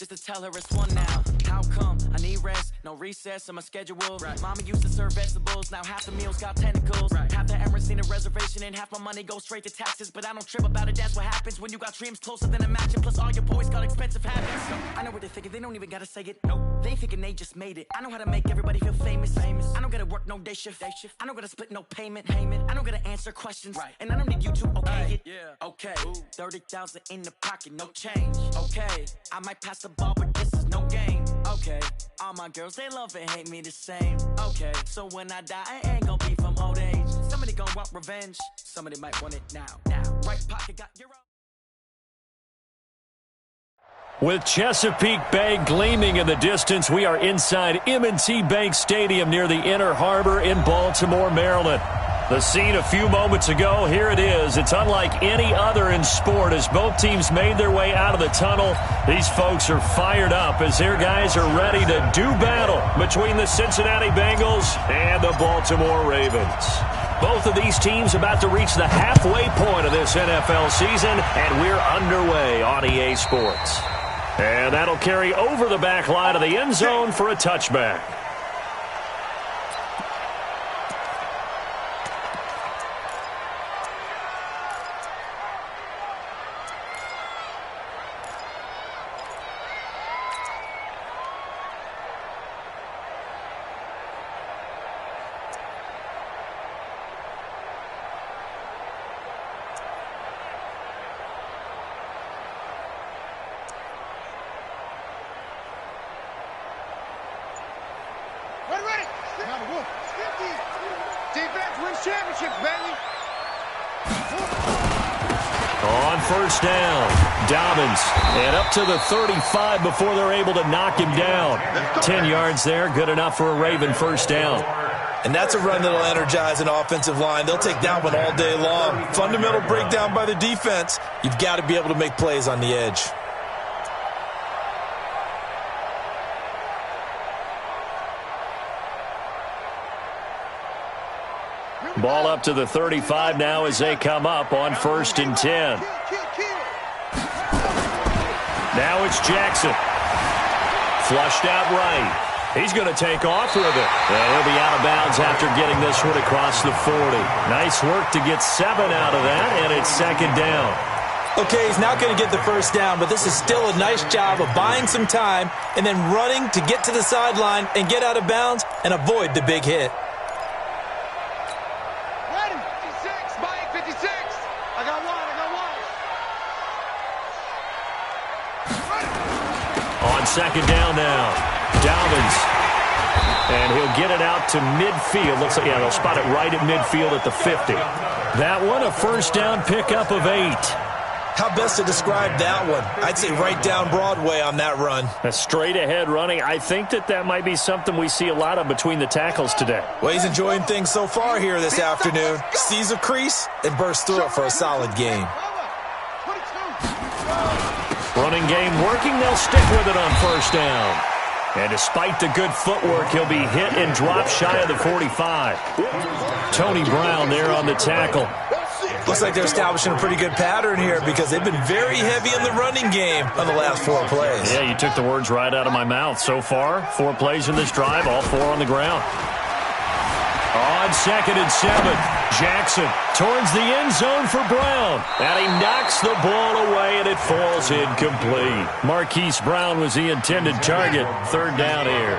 just to tell her it's one now. How come? I need rest, no recess in my schedule. Right. Mama used to serve vegetables, now half the meals got tentacles. Right. Half the Emirates need a reservation and half my money goes straight to taxes. But I don't trip about it, that's what happens when you got dreams closer than a mansion. Plus all your boys got expensive habits. So I know what they're thinking, they don't even gotta say it. Nope. They ain't thinking they just made it. I know how to make everybody feel famous. I don't gotta work no day shift. I don't gotta split no payment. I don't gotta answer questions. Right. And I don't need you to okay it. Yeah. Okay. 30,000 in the pocket, no change. Okay. I might pass the ball, but this is no game. Okay. All my girls, they love and hate me the same. Okay. So when I die, I ain't gonna be from old age. Somebody gon' want revenge. Somebody might want it now. Right pocket got your own. With Chesapeake Bay gleaming in the distance, we are inside M&T Bank Stadium near the Inner Harbor in Baltimore, Maryland. The scene a few moments ago, here it is. It's unlike any other in sport as both teams made their way out of the tunnel. These folks are fired up as their guys are ready to do battle between the Cincinnati Bengals and the Baltimore Ravens. Both of these teams about to reach the halfway point of this NFL season, and we're underway on EA Sports. And that'll carry over the back line of the end zone for a touchback. On first down, Dobbins, and up to the 35 before they're able to knock him down. 10 yards there, good enough for a Raven first down. And that's a run that'll energize an offensive line. They'll take that one all day long. Fundamental breakdown by the defense. You've got to be able to make plays on the edge. Ball up to the 35 now as they come up on first and 10. Now it's Jackson. Flushed out right. He's going to take off with it. And he'll be out of bounds after getting this one across the 40. Nice work to get 7 out of that, and it's second down. Okay, he's not going to get the first down, but this is still a nice job of buying some time and then running to get to the sideline and get out of bounds and avoid the big hit. Second down now. Dobbins. And he'll get it out to midfield. Looks like, yeah, they'll spot it right at midfield at the 50. That one, a first down pickup of 8. How best to describe that one? I'd say right down Broadway on that run. A straight ahead running. I think that might be something we see a lot of between the tackles today. Well, he's enjoying things so far here this afternoon. Sees a crease and bursts through it for a solid game. Running game working, they'll stick with it on first down. And despite the good footwork, he'll be hit and dropped shy of the 45. Tony Brown there on the tackle. Looks like they're establishing a pretty good pattern here because they've been very heavy in the running game on the last 4 plays. Yeah, you took the words right out of my mouth. So far, 4 plays in this drive, all 4 on the ground. On second and 7, Jackson towards the end zone for Brown. And he knocks the ball away, and it falls incomplete. Marquise Brown was the intended target. Third down here.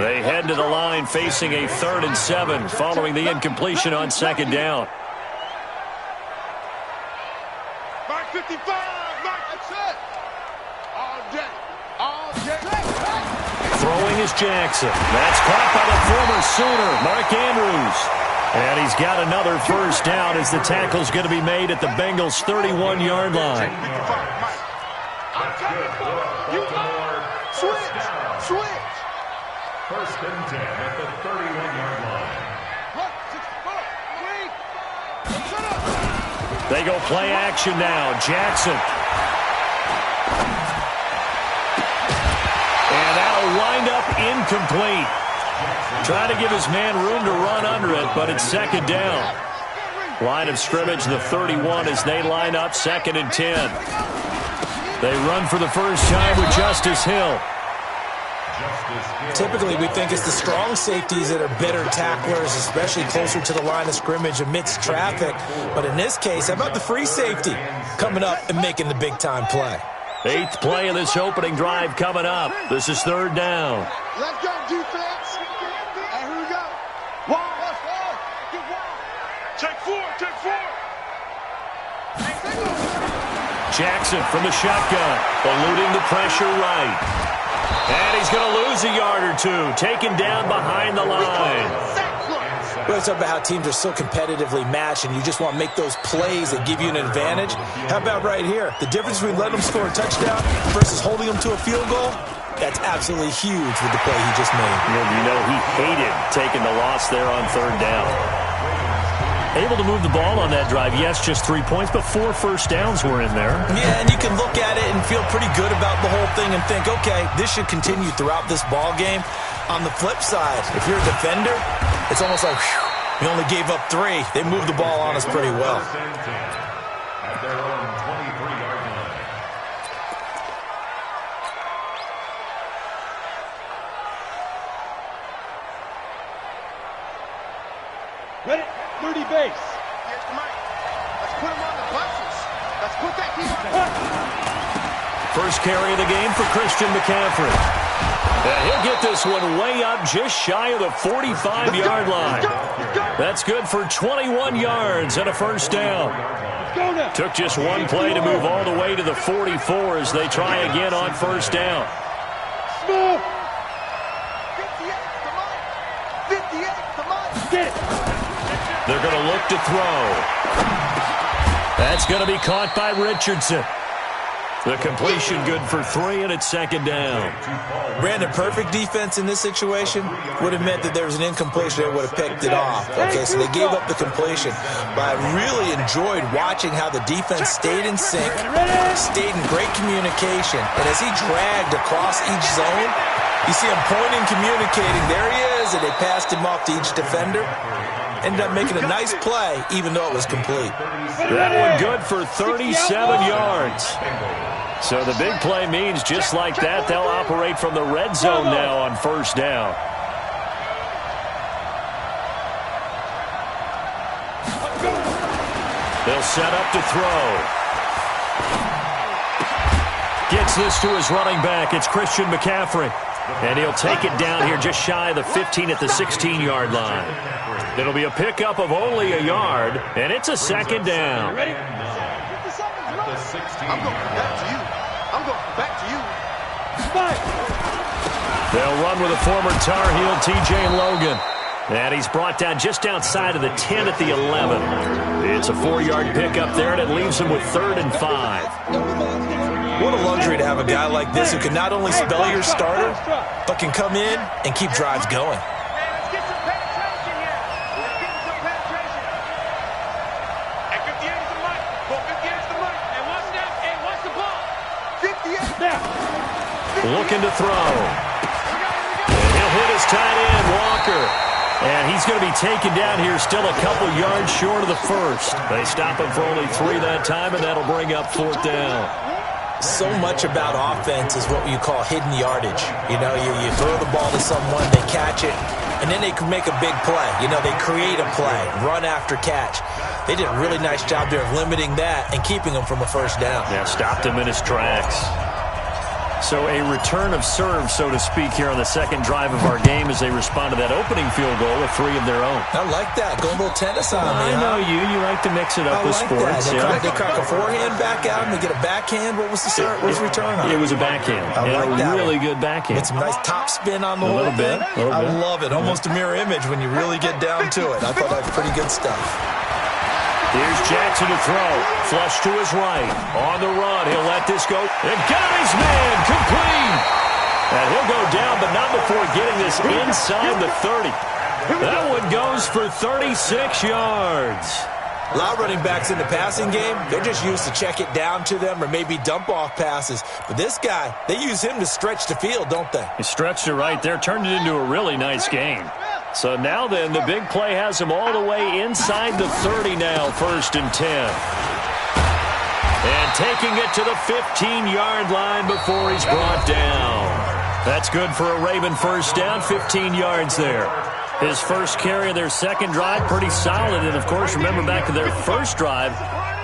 They head to the line facing a 3rd and 7 following the incompletion on second down. Mark 55, Mark, that's it. All day, all day. Throwing is Jackson. That's caught by the former Sooner, Mark Andrews. And he's got another first down as the tackle's going to be made at the Bengals' 31-yard line. Switch. First and 10 at the 31-yard line. They go play action now. Jackson. And that'll wind up incomplete. Trying to give his man room to run under it, but it's second down. Line of scrimmage, the 31 as they line up, second and 10. They run for the first time with Justice Hill. Typically, we think it's the strong safeties that are better tacklers, especially closer to the line of scrimmage amidst traffic. But in this case, how about the free safety coming up and making the big-time play? 8th play of this opening drive coming up. This is 3rd down. Let's go, defense. And here we go. Wide. Take 4. Jackson from the shotgun, eluding the pressure right. And he's going to lose a yard or two, taken down behind the line. Well, it's about how teams are so competitively matched, and you just want to make those plays that give you an advantage. How about right here? The difference between letting them score a touchdown versus holding them to a field goal, that's absolutely huge with the play he just made. You know he hated taking the loss there on 3rd down. Able to move the ball on that drive. Yes, just 3 points, but 4 first downs were in there. Yeah, and you can look at it and feel pretty good about the whole thing and think, okay, this should continue throughout this ball game. On the flip side, if you're a defender, it's almost like, whew, we only gave up 3. They moved the ball on us pretty well. At their own 23-yard line. Ready? 30 base. Here's the mic. Let's put him on the buses. Let's put that key on. First carry of the game for Christian McCaffrey. And he'll get this one way up just shy of the 45-yard line. That's good for 21 yards and a first down. Took just one play to move all the way to the 44 as they try again on first down. 58, the mic. 58, the mic. Get it. They're going to look to throw. That's going to be caught by Richardson. The completion good for 3, and it's 2nd down. Brandon, perfect defense in this situation would have meant that there was an incompletion. They would have picked it off. Okay, so they gave up the completion. But I really enjoyed watching how the defense stayed in sync, stayed in great communication. And as he dragged across each zone, you see him pointing, communicating. There he is, and they passed him off to each defender. Ended up making a nice play, even though it was complete. That one good for 37 yards. So the big play means just like that, they'll operate from the red zone now on first down. They'll set up to throw. Gets this to his running back. It's Christian McCaffrey. And he'll take it down here just shy of the 15 at the 16-yard line. It'll be a pickup of only a yard, and it's a 2nd down. Ready? I'm going back to you. I'm going back to you. They'll run with a former Tar Heel, T.J. Logan. And he's brought down just outside of the 10 at the 11. It's a 4-yard pickup there, and it leaves him with 3rd and 5. What a luxury to have a guy like this who can not only spell your starter, but can come in and keep drives going. Let's get some penetration here. Let's get some penetration. At 58 is the mic. 58 is the mic. And what's the ball? 58. Now. Looking to throw. And he'll hit his tight end, Walker. And he's going to be taken down here still a couple yards short of the first. They stop him for only 3 that time, and that'll bring up 4th down. So much about offense is what you call hidden yardage. You know, you throw the ball to someone, they catch it, and then they can make a big play. You know, they create a play, run after catch. They did a really nice job there of limiting that and keeping him from a first down. Yeah, stopped him in his tracks. So a return of serve, so to speak, here on the 2nd drive of our game as they respond to that opening field goal with 3 of their own. I like that. Going a little tennis on me. I know you. You like to mix it up with sports. They crack a forehand back out and they get a backhand. What was the serve? What was the return on? It was a backhand. I like that. Really good backhand. With some nice top spin on the whole thing. I love it. Almost a mirror image when you really get down to it. I thought that was pretty good stuff. Here's Jackson to throw. Flush to his right. On the run. He'll let this go. And got his man. Complete. And he'll go down, but not before getting this inside the 30. That one goes for 36 yards. A lot of running backs in the passing game, they're just used to check it down to them or maybe dump off passes. But this guy, they use him to stretch the field, don't they? He stretched it right there, turned it into a really nice game. So now then, the big play has him all the way inside the 30 now, 1st and 10. And taking it to the 15-yard line before he's brought down. That's good for a Raven first down, 15 yards there. His first carry of their second drive, pretty solid. And, of course, remember back to their first drive,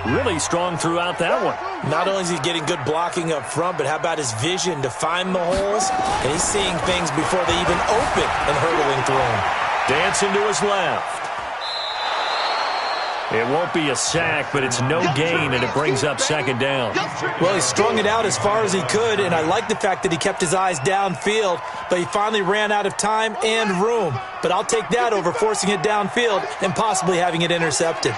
really strong throughout that one. Not only is he getting good blocking up front, but how about his vision to find the holes? And he's seeing things before they even open and hurdling through them. Dancing to his left. It won't be a sack, but it's no gain, and it brings up second down. Well, he strung it out as far as he could, and I like the fact that he kept his eyes downfield, but he finally ran out of time and room. But I'll take that over forcing it downfield and possibly having it intercepted.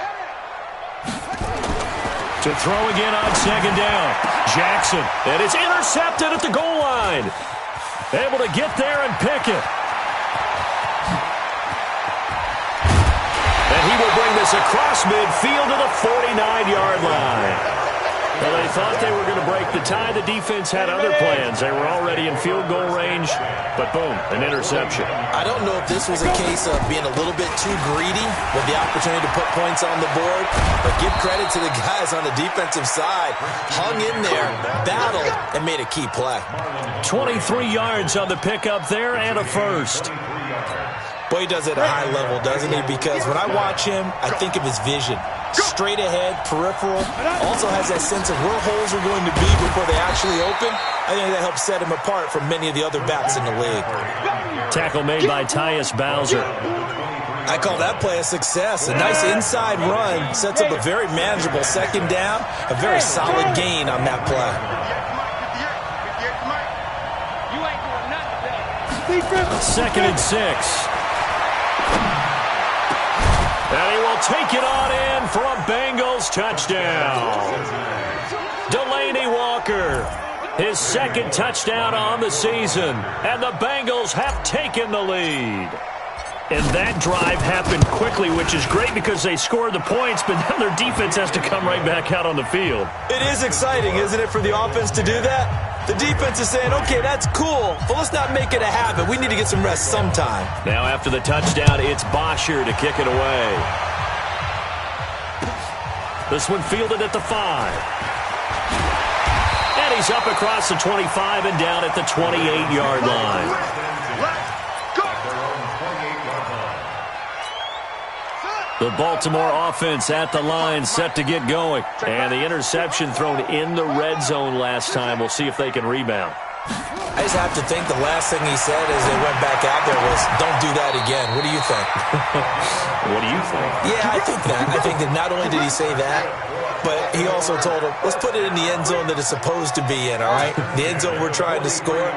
To throw again on second down. Jackson, and it's intercepted at the goal line. Able to get there and pick it. And he will bring this across midfield to the 49-yard line. Well, they thought they were going to break the tie. The defense had other plans. They were already in field goal range, but boom, an interception. I don't know if this was a case of being a little bit too greedy with the opportunity to put points on the board, but give credit to the guys on the defensive side. Hung in there, battled, and made a key play. 23 yards on the pickup there and a first. Boy, he does it at a high level, doesn't he? Because when I watch him, I think of his vision. Straight ahead, peripheral. Also has that sense of where holes are going to be before they actually open. I think that helps set him apart from many of the other backs in the league. Tackle made by Tyus Bowser. I call that play a success. A nice inside run sets up a very manageable second down. A very solid gain on that play. Second and 6. And he will take it on in for a Bengals touchdown. Delaney Walker, his second touchdown on the season, and the Bengals have taken the lead. And that drive happened quickly, which is great because they scored the points, but now their defense has to come right back out on the field. It is exciting, isn't it, for the offense to do that? The defense is saying, okay, that's cool, but let's not make it a habit. We need to get some rest sometime. Now after the touchdown, it's Bosher to kick it away. This one fielded at the 5. And he's up across the 25 and down at the 28-yard line. The Baltimore offense at the line, set to get going. And the interception thrown in the red zone last time. We'll see if they can rebound. I just have to think the last thing he said as they went back out there was, don't do that again. What do you think? What do you think? Yeah, I think that. I think that not only did he say that, but he also told him, let's put it in the end zone that it's supposed to be in, all right? The end zone we're trying to score.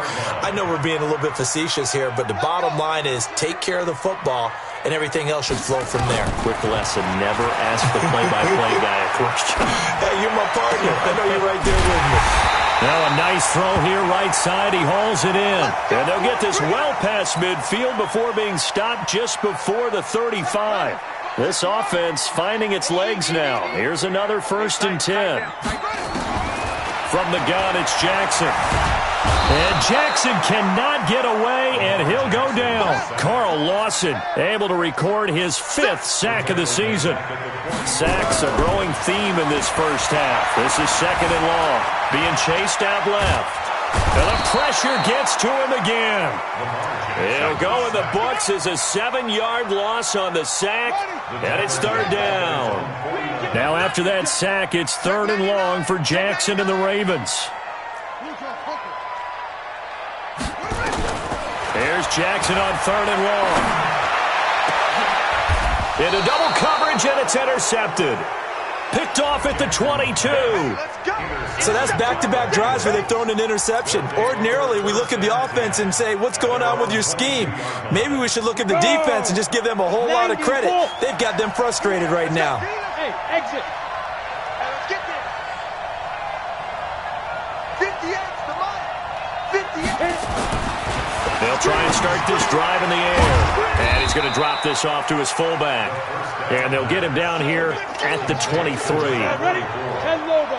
I know we're being a little bit facetious here, but the bottom line is take care of the football, and everything else should flow from there. Quick lesson, never ask the play-by-play guy a question. Hey, you're my partner. I know you're right there with me. Now a nice throw here, right side. He hauls it in. And they'll get this well past midfield before being stopped just before the 35. This offense finding its legs now. Here's another 1st and 10. From the gun, it's Jackson. And Jackson cannot get away, and he'll go down. Carl Lawson able to record his 5th sack of the season. Sacks a growing theme in this first half. This is 2nd and long. Being chased out left. And the pressure gets to him again. It'll go in the books as a 7-yard loss on the sack, and it's 3rd down. Now after that sack, it's 3rd and long for Jackson and the Ravens. Here's Jackson on 3rd and long. Into double coverage, and it's intercepted. Picked off at the 22. So that's back-to-back drives where they've thrown an interception. Ordinarily, we look at the offense and say, what's going on with your scheme? Maybe we should look at the defense and just give them a whole lot of credit. They've got them frustrated right now. Hey, exit. Let's get there. 58's the mark. 58. They'll try and start this drive in the air. And he's going to drop this off to his fullback. And they'll get him down here at the 23.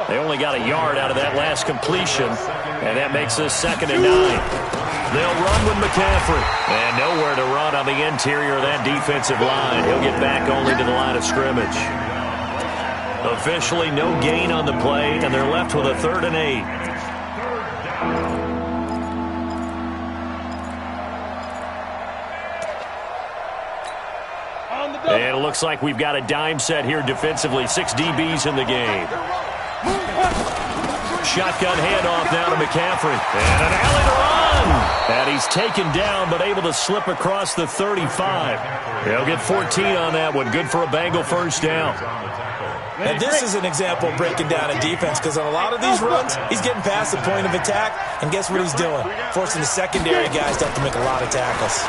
They only got a yard out of that last completion, and that makes this 2nd and 9. They'll run with McCaffrey. And nowhere to run on the interior of that defensive line. He'll get back only to the line of scrimmage. Officially no gain on the play, and they're left with a 3rd and 8. And it looks like we've got a dime set here defensively. 6 DBs in the game. Shotgun handoff now to McCaffrey. And an alley to run. And he's taken down, but able to slip across the 35. He'll get 14 on that one. Good for a Bengal first down. And this is an example of breaking down a defense, because on a lot of these runs, he's getting past the point of attack, and guess what he's doing? Forcing the secondary guys to have to make a lot of tackles.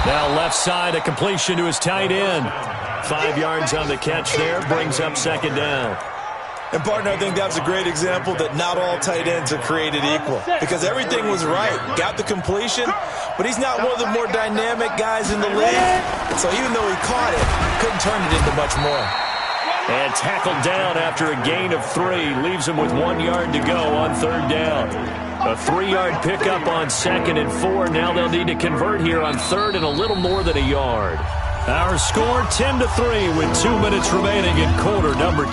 Now left side, a completion to his tight end. 5 yards on the catch there, brings up 2nd down. And, partner, I think that's a great example that not all tight ends are created equal, because everything was right. Got the completion, but he's not one of the more dynamic guys in the league. So even though he caught it, couldn't turn it into much more. And tackled down after a gain of 3. Leaves him with 1 yard to go on 3rd down. A 3-yard pickup on 2nd and 4. Now they'll need to convert here on 3rd and a little more than a yard. Our score 10-3 with 2 minutes remaining in quarter number 2.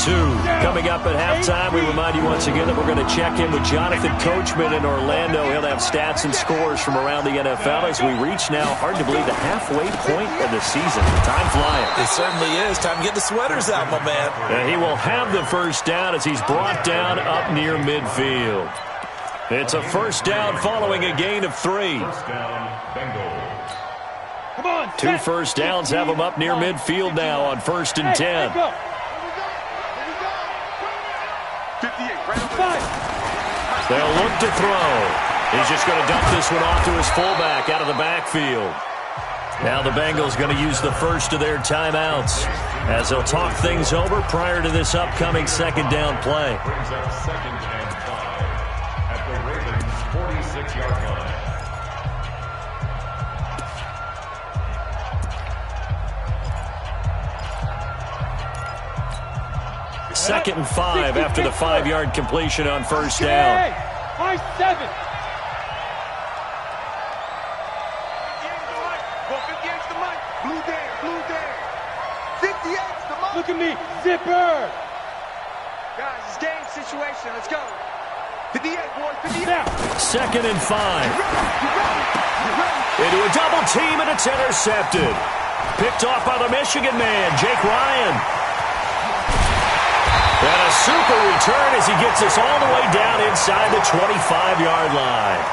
Coming up at halftime, we remind you once again that we're going to check in with Jonathan Coachman in Orlando. He'll have stats and scores from around the NFL as we reach now, hard to believe, the halfway point of the season. Time flying. It certainly is. Time to get the sweaters out, my man. And he will have the first down as he's brought down up near midfield. It's a first down following a gain of 3. Come on, 2 first downs have him up near midfield now on 1st and 10. They'll look to throw. He's just going to dump this one off to his fullback out of the backfield. Now the Bengals going to use the first of their timeouts as they'll talk things over prior to this upcoming 2nd down play. Brings up 2nd and 5 at the Ravens' 46-yard line. 2nd and 5 after the 5-yard completion on 1st down. High 7. Blue there. 58's the mark. Look at me, zipper. Guys, it's game situation. Let's go. 58, boys. 58. 2nd and 5. Into a double team, and it's intercepted. Picked off by the Michigan man, Jake Ryan. And a super return as he gets us all the way down inside the 25-yard line.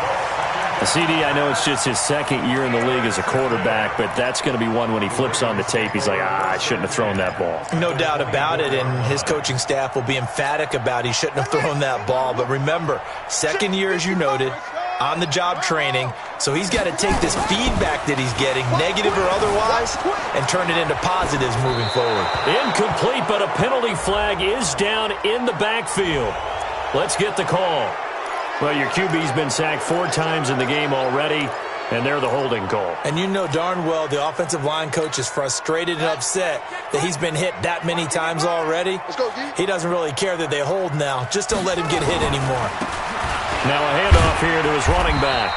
CD, I know it's just his 2nd year in the league as a quarterback, but that's going to be one when he flips on the tape, he's like, I shouldn't have thrown that ball. No doubt about it, and his coaching staff will be emphatic about he shouldn't have thrown that ball. But remember, 2nd year, as you noted, on-the-job training, so he's got to take this feedback that he's getting, negative or otherwise, and turn it into positives moving forward. Incomplete, but a penalty flag is down in the backfield. Let's get the call. Well, your QB's been sacked 4 times in the game already, and they're the holding call. And you know darn well the offensive line coach is frustrated and upset that he's been hit that many times already. He doesn't really care that they hold now. Just don't let him get hit anymore. Now a handoff here to his running back.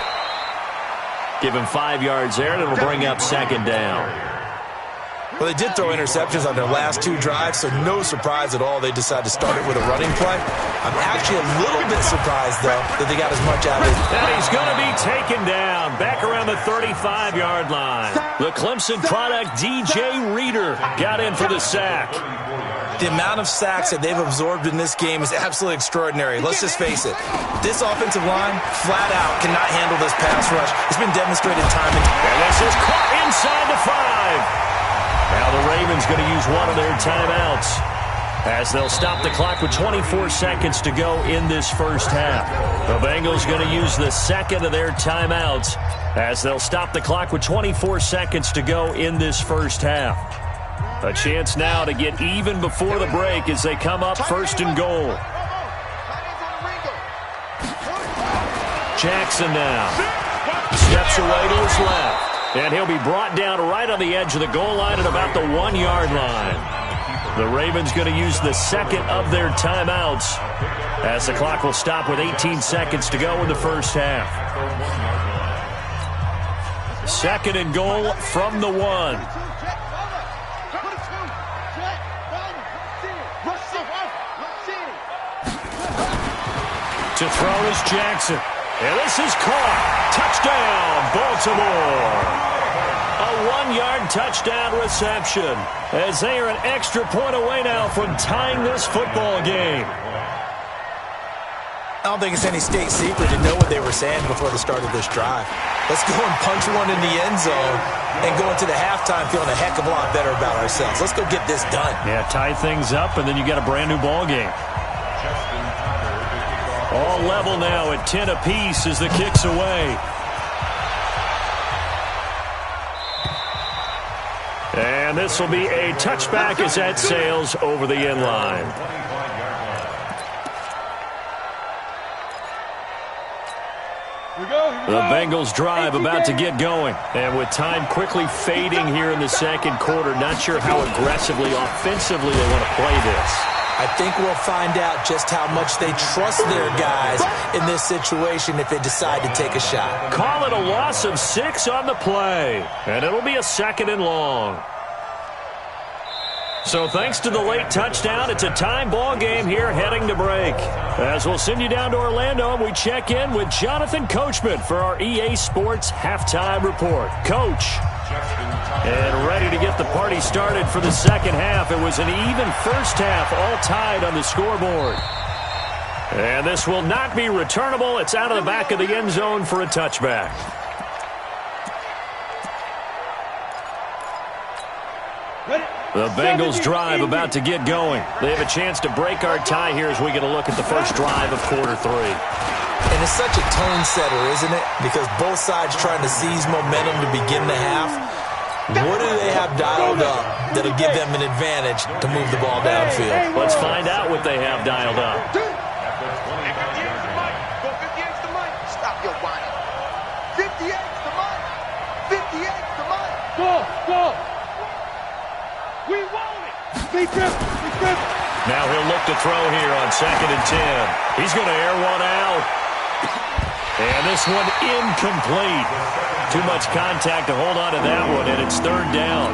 Give him 5 yards there, and it'll bring up 2nd down. Well, they did throw interceptions on their last 2 drives, so no surprise at all they decided to start it with a running play. I'm actually a little bit surprised, though, that they got as much out of it. And he's going to be taken down back around the 35-yard line. The Clemson product, DJ Reader, got in for the sack. The amount of sacks that they've absorbed in this game is absolutely extraordinary. Let's just face it. This offensive line, flat out, cannot handle this pass rush. It's been demonstrated time and time. And this is caught inside the 5. Now the Ravens going to use one of their timeouts as they'll stop the clock with 24 seconds to go in this first half. The Bengals going to use the 2nd of their timeouts as they'll stop the clock with 24 seconds to go in this first half. A chance now to get even before the break as they come up 1st and goal. Jackson now steps away to his left. And he'll be brought down right on the edge of the goal line at about the 1-yard line. The Ravens going to use the 2nd of their timeouts as the clock will stop with 18 seconds to go in the first half. 2nd and goal from the 1. To throw is Jackson. And this is caught. Touchdown, Baltimore. A 1-yard touchdown reception as they are an extra point away now from tying this football game. I don't think it's any state secret to know what they were saying before the start of this drive. Let's go and punch one in the end zone and go into the halftime feeling a heck of a lot better about ourselves. Let's go get this done. Yeah, tie things up, and then you get a brand-new ball game. All level now at 10 apiece as the kick's away. And this will be a touchback as that sails over the end line. The Bengals drive about to get going. And with time quickly fading here in the second quarter, not sure how aggressively, offensively they want to play this. I think we'll find out just how much they trust their guys in this situation if they decide to take a shot. Call it a loss of 6 on the play. And it'll be a 2nd and long. So thanks to the late touchdown, it's a time ball game here heading to break. As we'll send you down to Orlando, and we check in with Jonathan Coachman for our EA Sports Halftime Report. Coach. And ready to get the party started for the second half. It was an even first half, all tied on the scoreboard. And this will not be returnable. It's out of the back of the end zone for a touchback. The Bengals drive about to get going. They have a chance to break our tie here as we get a look at the first drive of quarter 3. And it's such a tone setter, isn't it? Because both sides trying to seize momentum to begin the half. What do they have dialed up that'll give them an advantage to move the ball downfield? Let's find out what they have dialed up. Stop your whining. 58's the mic. 58's the mic. Go. We want it. Now he'll look to throw here on 2nd and 10. He's going to air one out. And this one incomplete. Too much contact to hold on to that one, and it's 3rd down.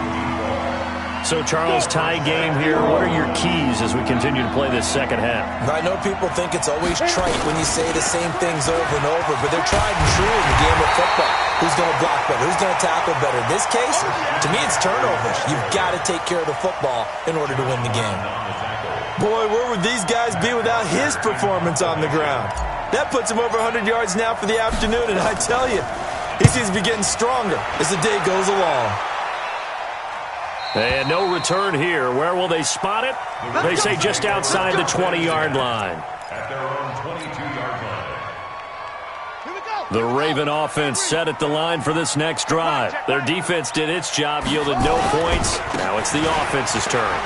So, Charles, tie game here. What are your keys as we continue to play this second half? I know people think it's always trite when you say the same things over and over, but they're tried and true in the game of football. Who's going to block better? Who's going to tackle better? In this case, to me, it's turnovers. You've got to take care of the football in order to win the game. Boy, where would these guys be without his performance on the ground? That puts him over 100 yards now for the afternoon, and I tell you, he seems to be getting stronger as the day goes along. And no return here. Where will they spot it? They say just outside the 20-yard line. At their own 22-yard line. The Raven offense set at the line for this next drive. Their defense did its job, yielded no points. Now it's the offense's turn.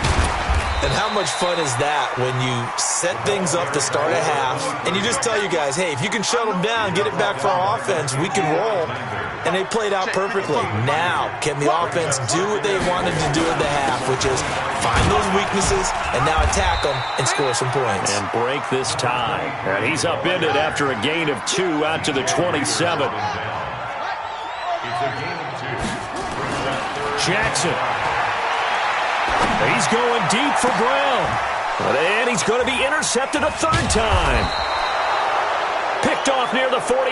And how much fun is that when you set things up to start a half and you just tell your guys, hey, if you can shut them down, get it back for our offense, we can roll. And they played out perfectly. Now, can the offense do what they wanted to do at the half, which is find those weaknesses and now attack them and score some points. And break this tie. And he's upended after a gain of 2 out to the 27. It's a gain of 2. Jackson. He's going deep for Brown. And he's going to be intercepted a 3rd time. Picked off near the 44.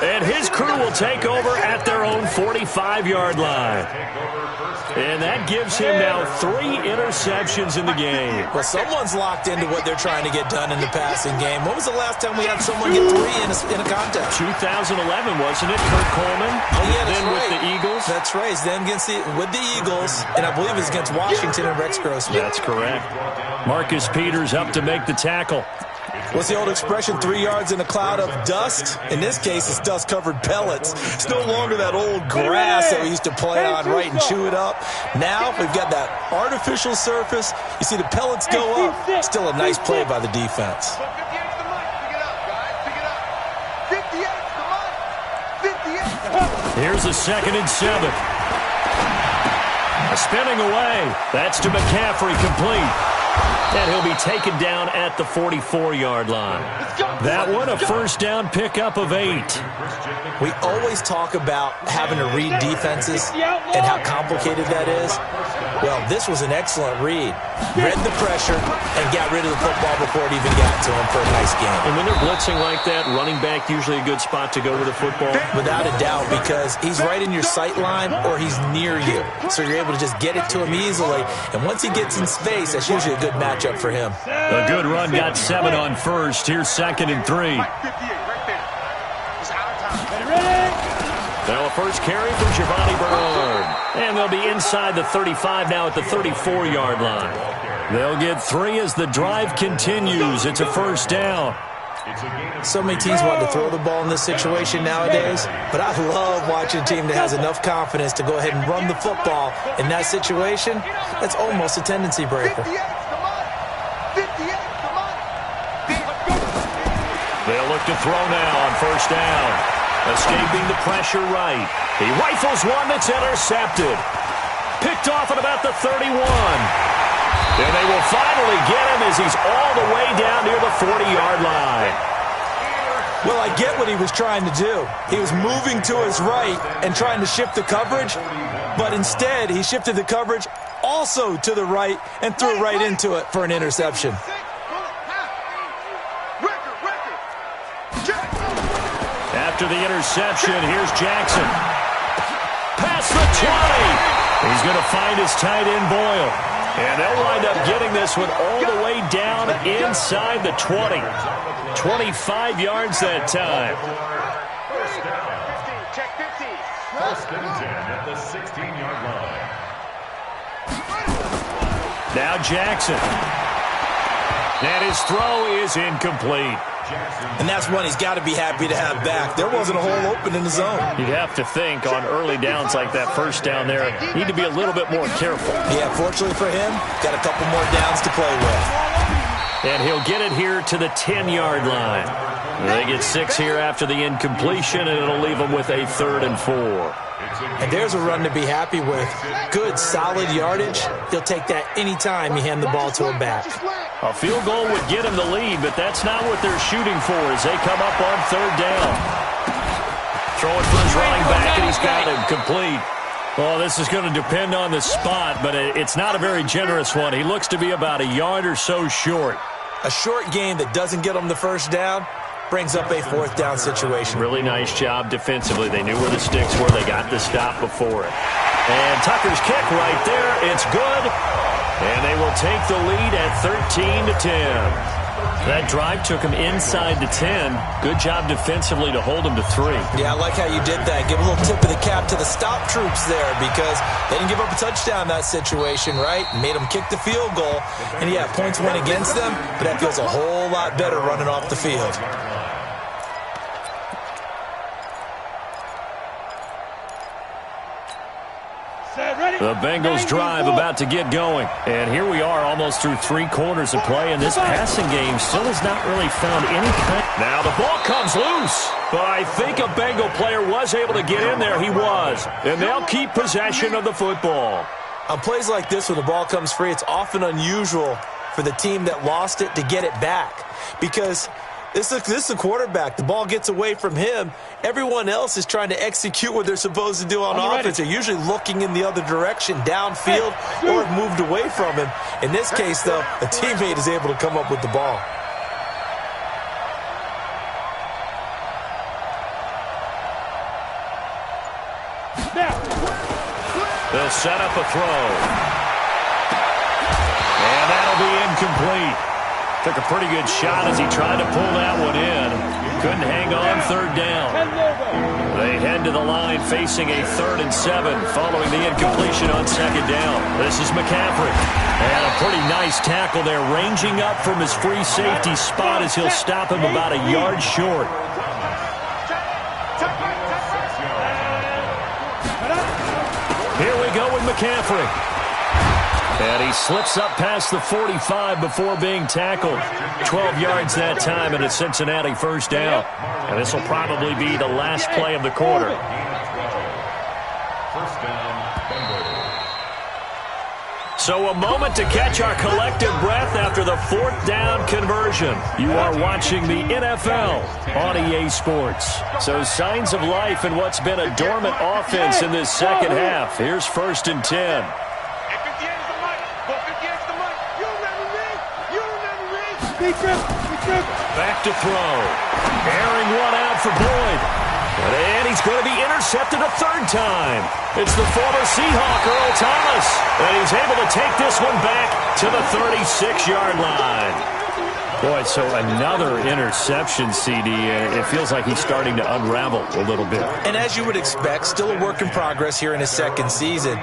And his crew will take over at their own 45-yard line. And that gives him now 3 interceptions in the game. Well, someone's locked into what they're trying to get done in the passing game. When was the last time we had someone get 3 in a contest? 2011, wasn't it? Kurt Coleman. Oh, yeah, that's then right. With the Eagles. That's right. Then with the Eagles, and I believe it's against Washington and Rex Grossman. That's correct. Marcus Peters up to make the tackle. What's the old expression, 3 yards in a cloud of dust? In this case, it's dust-covered pellets. It's no longer that old grass that we used to play on, right, and chew it up. Now we've got that artificial surface. You see the pellets go up. Still a nice play by the defense. 58's the mic. Pick it up, guys. Pick it up. 58's the mic. 58's the mic. Here's a 2nd and 7. Spinning away. That's to McCaffrey, complete. And he'll be taken down at the 44-yard line. That one a first down pickup of 8. We always talk about having to read defenses and how complicated that is. Well, this was an excellent read. Read the pressure and got rid of the football before it even got to him for a nice game. And when they're blitzing like that, running back usually a good spot to go with the football? Without a doubt, because he's right in your sight line or he's near you. So you're able to just get it to him easily. And once he gets in space, that's usually a good matchup for him. A good run, got 7 on first. Here's 2nd and 3. Now a first carry from Giovanni Bernard. And they'll be inside the 35 now at the 34-yard line. They'll get 3 as the drive continues. It's a first down. So many teams want to throw the ball in this situation nowadays, but I love watching a team that has enough confidence to go ahead and run the football in that situation. That's almost a tendency breaker. They'll look to throw now on first down. Escaping the pressure right. He rifles one that's intercepted. Picked off at about the 31. And they will finally get him as he's all the way down near the 40-yard line. Well, I get what he was trying to do. He was moving to his right and trying to shift the coverage, but instead he shifted the coverage also to the right and threw right into it for an interception. After the interception, here's Jackson. Past the 20. He's going to find his tight end, Boyle. And they'll wind up getting this one all the way down inside the 20. 25 yards that time. First and 10 at the 16-yard line. Now Jackson. And his throw is incomplete. And that's one he's got to be happy to have back. There wasn't a hole open in the zone. You'd have to think on early downs like that first down there, need to be a little bit more careful. Yeah, fortunately for him, got a couple more downs to play with. And he'll get it here to the 10-yard line. They get 6 here after the incompletion, and it'll leave them with a 3rd and 4. And there's a run to be happy with. Good, solid yardage. He'll take that any time you hand the ball to him back. A field goal would get him the lead, but that's not what they're shooting for as they come up on 3rd down. Throwing for his running back, and he's got him complete. Well, this is going to depend on the spot, but it's not a very generous one. He looks to be about a yard or so short. A short game that doesn't get him the first down brings up a 4th down situation. Really nice job defensively. They knew where the sticks were. They got the stop before it. And Tucker's kick right there. It's good. And they will take the lead at 13-10. That drive took him inside the 10. Good job defensively to hold him to 3. Yeah, I like how you did that. Give a little tip of the cap to the stop troops there because they didn't give up a touchdown in that situation, right? Made them kick the field goal. And yeah, points went against them, but that feels a whole lot better running off the field. The Bengals drive about to get going. And here we are almost through 3 quarters of play, and this passing game still has not really found any kind. Now the ball comes loose, but I think a Bengal player was able to get in there. He was. And they'll keep possession of the football. On plays like this where the ball comes free, it's often unusual for the team that lost it to get it back because this is a quarterback. The ball gets away from him. Everyone else is trying to execute what they're supposed to do on offense. They're usually looking in the other direction, downfield, or have moved away from him. In this case, though, a teammate is able to come up with the ball. They'll set up a throw. And that'll be incomplete. Took a pretty good shot as he tried to pull that one in. Couldn't hang on 3rd down. They head to the line facing a 3rd and 7 following the incompletion on 2nd down. This is McCaffrey. And a pretty nice tackle there, ranging up from his free safety spot as he'll stop him about a yard short. Here we go with McCaffrey. And he slips up past the 45 before being tackled. 12 yards that time and a Cincinnati first down. And this will probably be the last play of the quarter. First down, Bengals. So a moment to catch our collective breath after the fourth down conversion. You are watching the NFL on EA Sports. So signs of life in what's been a dormant offense in this second half. Here's 1st and 10. Back to throw. Airing one out for Boyd. And he's going to be intercepted a third time. It's the former Seahawk, Earl Thomas. And he's able to take this one back to the 36-yard line. Boy, so another interception, CD. It feels like he's starting to unravel a little bit. And as you would expect, still a work in progress here in his second season.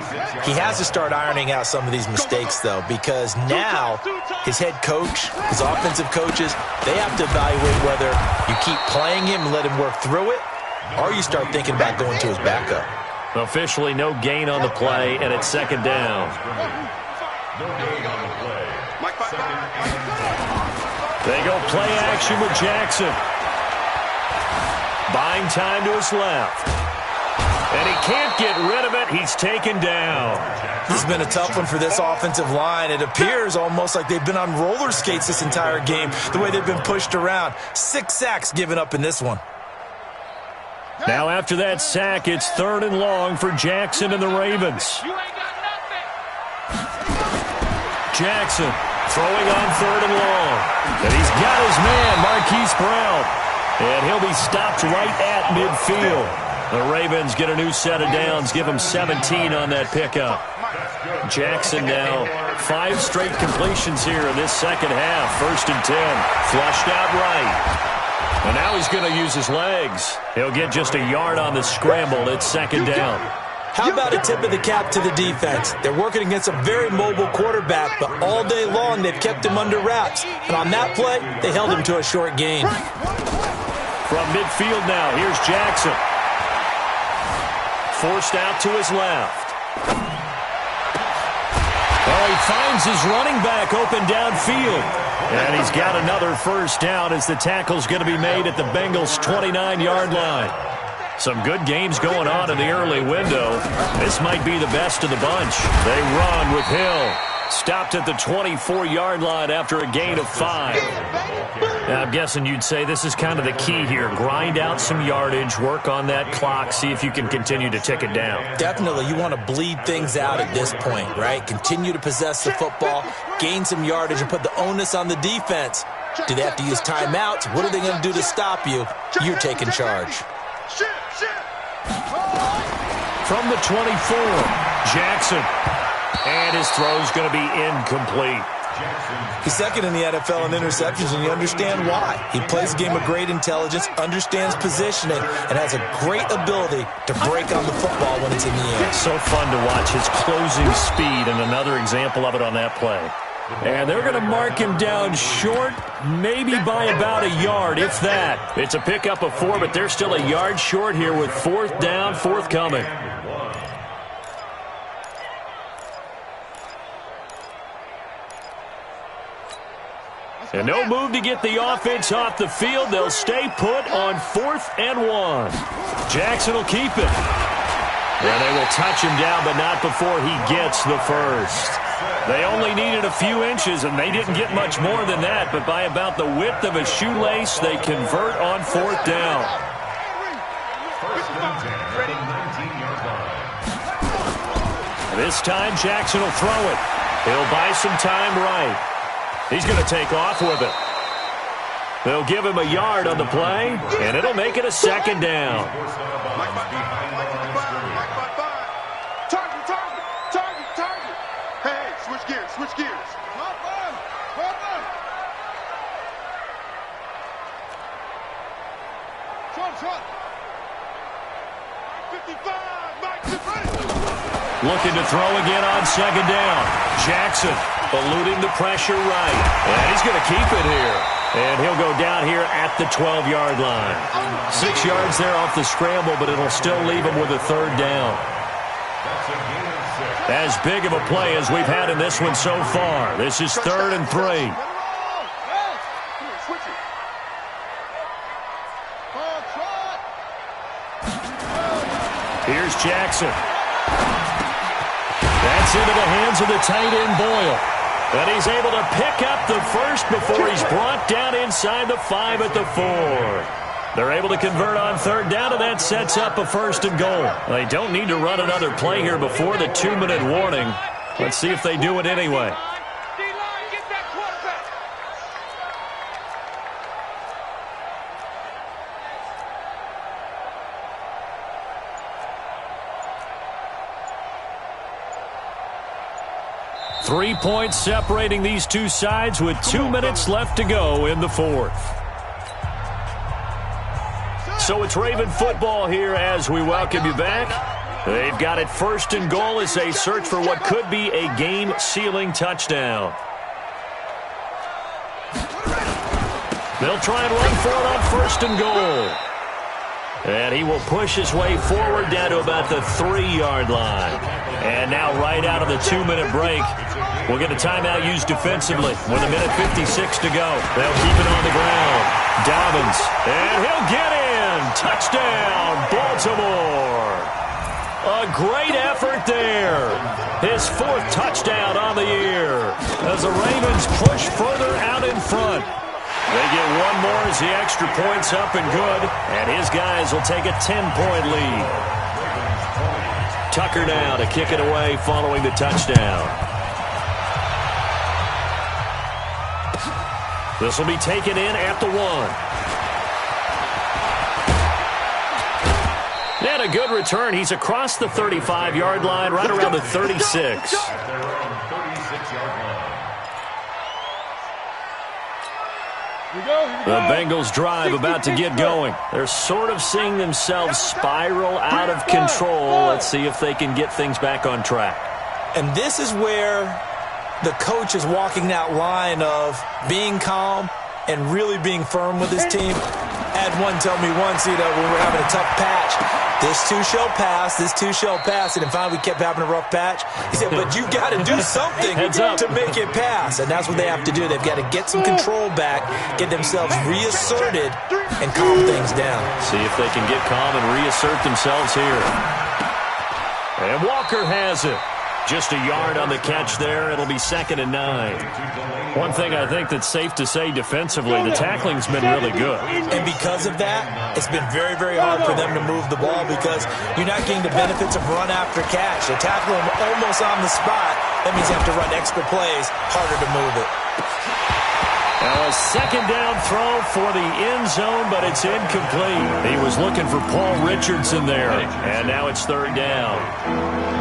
He has to start ironing out some of these mistakes, though, because now his head coach, his offensive coaches, they have to evaluate whether you keep playing him and let him work through it, or you start thinking about going to his backup. Officially no gain on the play, and it's 2nd down. No gain on the play. They go play action with Jackson. Buying time to his left. And he can't get rid of it. He's taken down. This has been a tough one for this offensive line. It appears almost like they've been on roller skates this entire game, the way they've been pushed around. 6 sacks given up in this one. Now after that sack, it's 3rd and long for Jackson and the Ravens. Jackson throwing on 3rd and long. And he's got his man, Marquise Brown. And he'll be stopped right at midfield. The Ravens get a new set of downs, give him 17 on that pickup. Jackson now 5 straight completions here in this second half. 1st and 10, flushed out right. And now he's going to use his legs. He'll get just a yard on the scramble. It's 2nd down. How about a tip of the cap to the defense? They're working against a very mobile quarterback, but all day long they've kept him under wraps. And on that play, they held him to a short gain. From midfield now, here's Jackson. Forced out to his left. Well, he finds his running back open downfield. And he's got another 1st down as the tackle's going to be made at the Bengals' 29-yard line. Some good games going on in the early window. This might be the best of the bunch. They run with Hill. Stopped at the 24-yard line after a gain of 5. Now, I'm guessing you'd say this is kind of the key here. Grind out some yardage, work on that clock, see if you can continue to tick it down. Definitely. You want to bleed things out at this point, right? Continue to possess the football, gain some yardage, and put the onus on the defense. Do they have to use timeouts? What are they going to do to stop you? You're taking charge. From the 24, Jackson. And his throw's going to be incomplete. He's 2nd in the NFL in interceptions, and you understand why. He plays a game of great intelligence, understands positioning, and has a great ability to break on the football when it's in the air. So fun to watch his closing speed, and another example of it on that play. And they're going to mark him down short, maybe by about a yard, if that. It's a pickup of 4, but they're still a yard short here with 4th down, forthcoming. And no move to get the offense off the field. They'll stay put on 4th and 1. Jackson will keep it. And they will touch him down, but not before he gets the 1st. They only needed a few inches, and they didn't get much more than that. But by about the width of a shoelace, they convert on 4th down. 1st and 10 at the 19-yard line. This time, Jackson will throw it. He'll buy some time right. He's going to take off with it. They'll give him a yard on the play, and it'll make it a 2nd down. Target. Hey, switch gears. Shot. 55, Looking to throw again on 2nd down. Jackson eluding the pressure right. And he's going to keep it here. And he'll go down here at the 12-yard line. 6 yards there off the scramble, but it'll still leave him with a 3rd down. As big of a play as we've had in this one so far. This is 3rd and 3. Here's Jackson. That's It's into the hands of the tight end, Boyle. And he's able to pick up the first before he's brought down inside the 5 at the 4. They're able to convert on third down, and that sets up a 1st and goal. They don't need to run another play here before the 2-minute warning. Let's see if they do it anyway. 3 points separating these two sides with 2 minutes left to go in the 4th. So it's Raven football here as we welcome you back. They've got it 1st and goal as they search for what could be a game-sealing touchdown. They'll try and run for it on 1st and goal. And he will push his way forward down to about the 3-yard line. And now right out of the 2-minute break, we'll get a timeout used defensively with 1:56 to go. They'll keep it on the ground. Dobbins, and he'll get in. Touchdown, Baltimore. A great effort there. His 4th touchdown on the year as the Ravens push further out in front. They get one more as the extra point's up and good, and his guys will take a 10-point lead. Tucker now to kick it away following the touchdown. This will be taken in at the 1. And a good return. He's across the 35-yard line, right around the 36. The Bengals drive about to get going. They're sort of seeing themselves spiral out of control. Let's see if they can get things back on track. And this is where the coach is walking that line of being calm and really being firm with his team. I had one tell me once, when we were having a tough patch, this too shall pass, this too shall pass. And finally we kept having a rough patch. He said, but you got to do something to make it pass. And that's what they have to do. They've got to get some control back, get themselves reasserted, and calm things down. See if they can get calm and reassert themselves here. And Walker has it. Just a yard on the catch there. It'll be 2nd and 9. One thing I think that's safe to say defensively, the tackling's been really good. And because of that, it's been very, very hard for them to move the ball because you're not getting the benefits of run after catch. They tackle them almost on the spot. That means you have to run extra plays, harder to move it. Now a 2nd down throw for the end zone, but it's incomplete. He was looking for Paul Richardson there, and now it's 3rd down.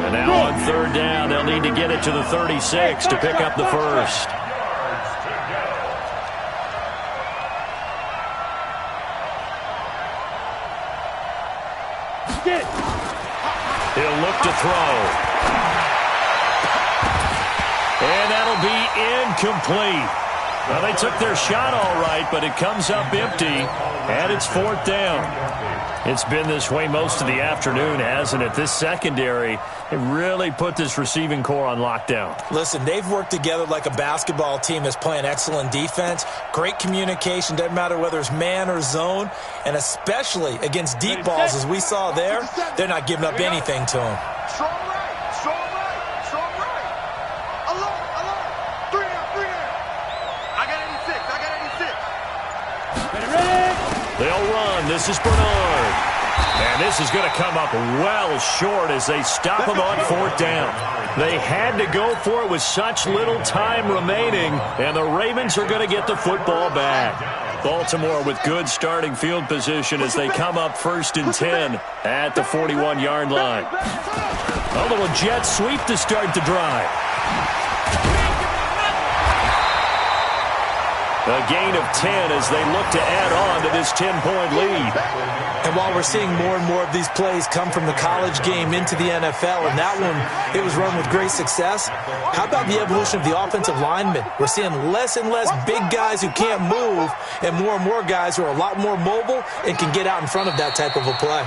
And now on 3rd down, they'll need to get it to the 36 to pick up the 1st. He'll look to throw. And that'll be incomplete. Well, they took their shot all right, but it comes up empty, and it's 4th down. It's been this way most of the afternoon, hasn't it? This secondary, it really put this receiving core on lockdown. Listen, they've worked together like a basketball team that's playing excellent defense. Great communication, doesn't matter whether it's man or zone, and especially against deep balls, as we saw there, they're not giving up anything to them. Strong right, strong right, strong right. Alone. 3 down. I got 86. They'll run. This is Bernard. And this is going to come up well short as they stop him on 4th down. They had to go for it with such little time remaining, and the Ravens are going to get the football back. Baltimore with good starting field position as they come up 1st and 10 at the 41-yard line. A little jet sweep to start the drive. A gain of 10 as they look to add on to this 10-point lead. And while we're seeing more and more of these plays come from the college game into the NFL, and that one, it was run with great success, how about the evolution of the offensive linemen? We're seeing less and less big guys who can't move and more guys who are a lot more mobile and can get out in front of that type of a play.